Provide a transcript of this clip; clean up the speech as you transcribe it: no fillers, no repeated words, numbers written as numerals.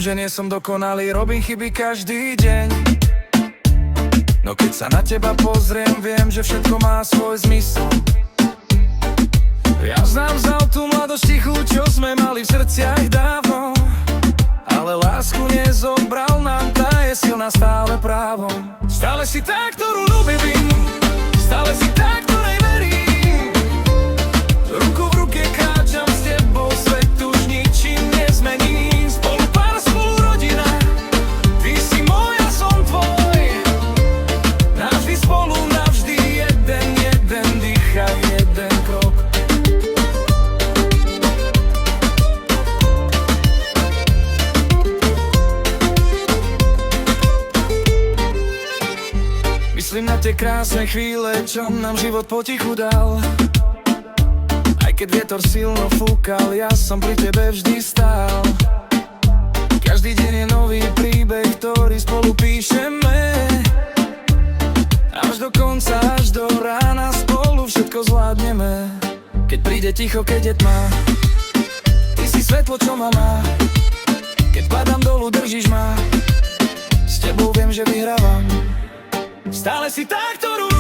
že nie som dokonalý, robím chyby každý deň. No keď sa na teba pozriem, viem, že všetko má svoj zmysel. Ja znám vzal tú mladosť tichú, čo sme mali v srdciach dávno. Ale lásku nezobral nám, tá je silná stále právom. Stále si tá, ktorú ľúbim, stále si tá, ktorej verím. Ruku v ruke kráčam s tebou, svet už ničím nezmení. Spolu pár, spolu rodina, ty si môj a som tvoj. Navždy spolu, navždy jeden dých a jeden krok. Myslím na tie krásne chvíle, čo nám život potichu dal. Aj keď vietor silno fúkal, ja som pri tebe vždy stál. Každý deň je nový príbeh, ktorý spolu píšeme. Až do konca, až do rána spolu všetko zvládneme. Keď príde ticho, keď je tma, ty si svetlo, čo ma má. Keď padám dolu, držíš ma, s tebou viem, že vyhrávam. Stále si tá, ktorú